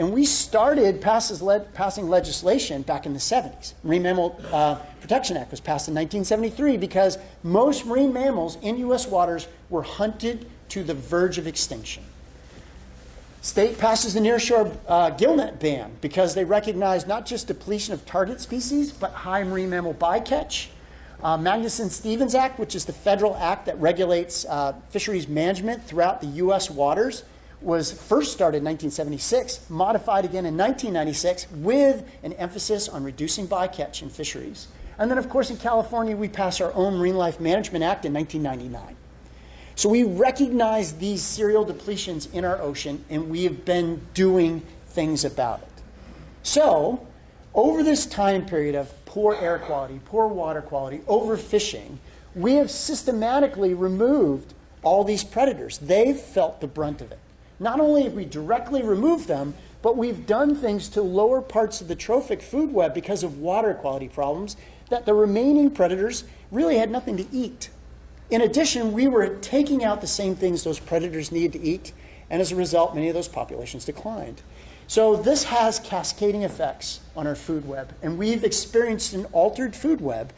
And we started passing legislation back in the 70s. Marine Mammal Protection Act was passed in 1973 because most marine mammals in U.S. waters were hunted to the verge of extinction. State passes the nearshore gillnet ban because they recognize not just depletion of target species, but high marine mammal bycatch. Magnuson-Stevens Act, which is the federal act that regulates fisheries management throughout the U.S. waters, was first started in 1976, modified again in 1996 with an emphasis on reducing bycatch in fisheries. And then, of course, in California, we passed our own Marine Life Management Act in 1999. So we recognize these serial depletions in our ocean, and we have been doing things about it. So over this time period of poor air quality, poor water quality, overfishing, we have systematically removed all these predators. They've felt the brunt of it. Not only have we directly removed them, but we've done things to lower parts of the trophic food web because of water quality problems that the remaining predators really had nothing to eat. In addition, we were taking out the same things those predators needed to eat, and as a result, many of those populations declined. So this has cascading effects on our food web, and we've experienced an altered food web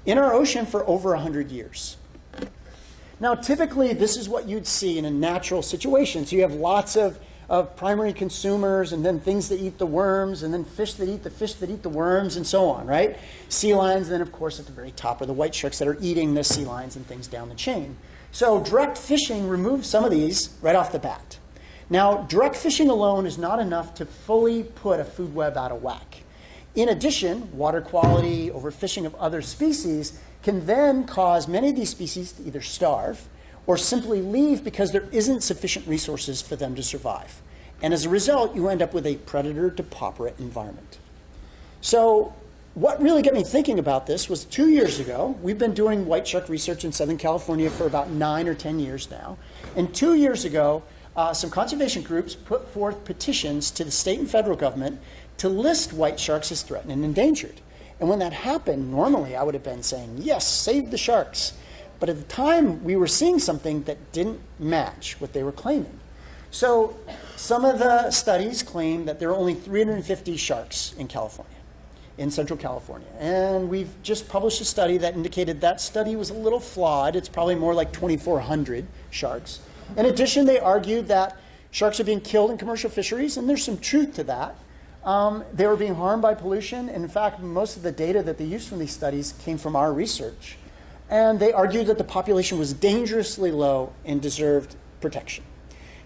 in our ocean for over 100 years. Now, typically, this is what you'd see in a natural situation. So you have lots of primary consumers, and then things that eat the worms, and then fish that eat the worms, and so on, right? Sea lions, and then, of course, at the very top are the white sharks that are eating the sea lions and things down the chain. So direct fishing removes some of these right off the bat. Now, direct fishing alone is not enough to fully put a food web out of whack. In addition, water quality, overfishing of other species can then cause many of these species to either starve or simply leave because there isn't sufficient resources for them to survive. And as a result, you end up with a predator-to-pauperate environment. So what really got me thinking about this was 2 years ago. We've been doing white shark research in Southern California for about 9 or 10 years now. And 2 years ago, some conservation groups put forth petitions to the state and federal government to list white sharks as threatened and endangered. And when that happened, normally I would have been saying, yes, save the sharks. But at the time, we were seeing something that didn't match what they were claiming. So some of the studies claim that there are only 350 sharks in California, in Central California. And we've just published a study that indicated that study was a little flawed. It's probably more like 2,400 sharks. In addition, they argued that sharks are being killed in commercial fisheries, and there's some truth to that. They were being harmed by pollution. And in fact, most of the data that they used from these studies came from our research. And they argued that the population was dangerously low and deserved protection.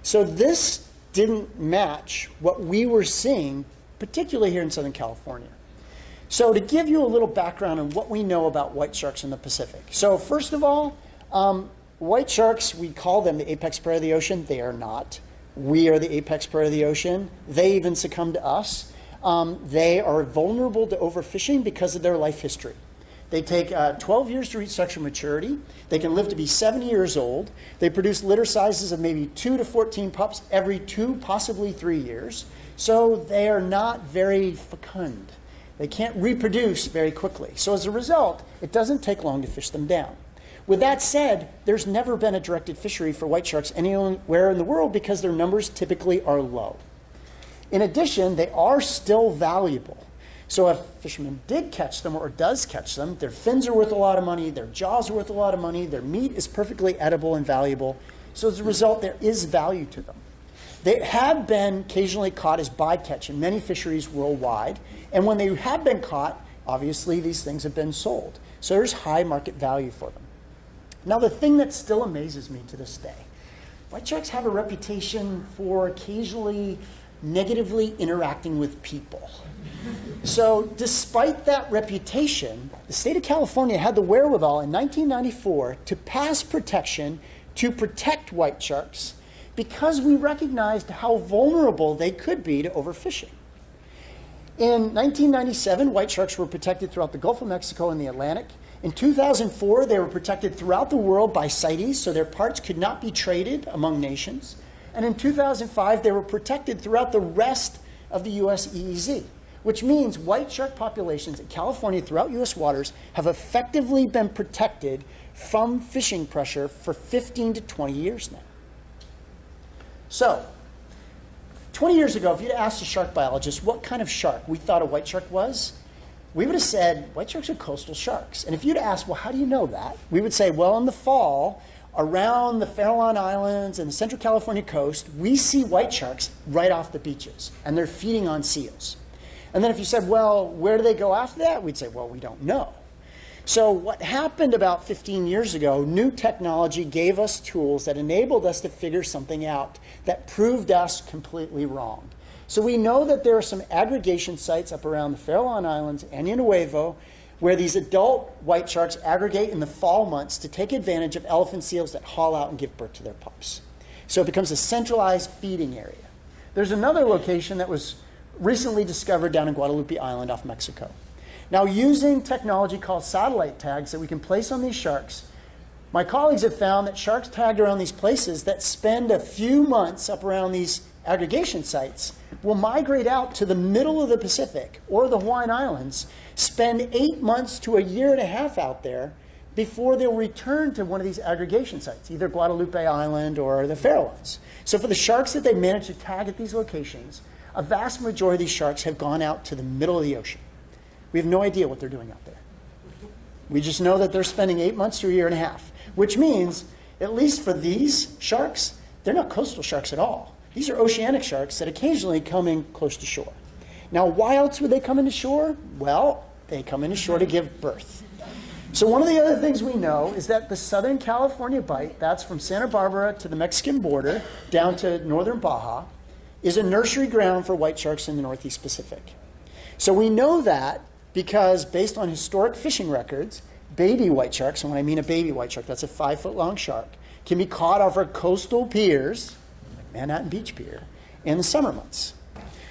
So this didn't match what we were seeing, particularly here in Southern California. So to give you a little background on what we know about white sharks in the Pacific. So first of all, white sharks, we call them the apex predator of the ocean. They are not. We are the apex predator of the ocean. They even succumb to us. They are vulnerable to overfishing because of their life history. They take 12 years to reach sexual maturity. They can live to be 70 years old. They produce litter sizes of maybe 2 to 14 pups every 2, possibly 3 years. So they are not very fecund. They can't reproduce very quickly. So as a result, it doesn't take long to fish them down. With that said, there's never been a directed fishery for white sharks anywhere in the world because their numbers typically are low. In addition, they are still valuable. So if fishermen did catch them or does catch them, their fins are worth a lot of money, their jaws are worth a lot of money, their meat is perfectly edible and valuable. So as a result, there is value to them. They have been occasionally caught as bycatch in many fisheries worldwide. And when they have been caught, obviously these things have been sold. So there's high market value for them. Now the thing that still amazes me to this day, white sharks have a reputation for occasionally negatively interacting with people. So despite that reputation, the state of California had the wherewithal in 1994 to pass protection to protect white sharks because we recognized how vulnerable they could be to overfishing. In 1997, white sharks were protected throughout the Gulf of Mexico and the Atlantic. In 2004, they were protected throughout the world by CITES, so their parts could not be traded among nations. And in 2005, they were protected throughout the rest of the U.S. EEZ, which means white shark populations in California throughout U.S. waters have effectively been protected from fishing pressure for 15 to 20 years now. So 20 years ago, if you'd asked a shark biologist what kind of shark we thought a white shark was, we would have said, white sharks are coastal sharks. And if you'd asked, well, how do you know that? We would say, well, in the fall, around the Farallon Islands and the Central California coast, we see white sharks right off the beaches, and they're feeding on seals. And then if you said, well, where do they go after that? We'd say, well, we don't know. So what happened about 15 years ago, new technology gave us tools that enabled us to figure something out that proved us completely wrong. So we know that there are some aggregation sites up around the Farallon Islands, Año Nuevo, where these adult white sharks aggregate in the fall months to take advantage of elephant seals that haul out and give birth to their pups. So it becomes a centralized feeding area. There's another location that was recently discovered down in Guadalupe Island off Mexico. Now, using technology called satellite tags that we can place on these sharks, my colleagues have found that sharks tagged around these places that spend a few months up around these aggregation sites will migrate out to the middle of the Pacific or the Hawaiian Islands, spend 8 months to a year and a half out there before they'll return to one of these aggregation sites, either Guadalupe Island or the Farallones. So for the sharks that they managed to tag at these locations, a vast majority of these sharks have gone out to the middle of the ocean. We have no idea what they're doing out there. We just know that they're spending 8 months to a year and a half, which means, at least for these sharks, they're not coastal sharks at all. These are oceanic sharks that occasionally come in close to shore. Now, why else would they come into shore? Well, they come into shore to give birth. So one of the other things we know is that the Southern California bight, that's from Santa Barbara to the Mexican border down to northern Baja, is a nursery ground for white sharks in the Northeast Pacific. So we know that because based on historic fishing records, baby white sharks, and when I mean a baby white shark, that's a 5-foot-long shark, can be caught off our coastal piers, like Manhattan Beach Pier, in the summer months.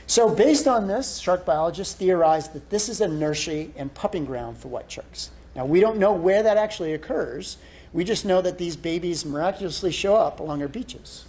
So based on this, shark biologists theorized that this is a nursery and pupping ground for white sharks. Now, we don't know where that actually occurs. We just know that these babies miraculously show up along our beaches.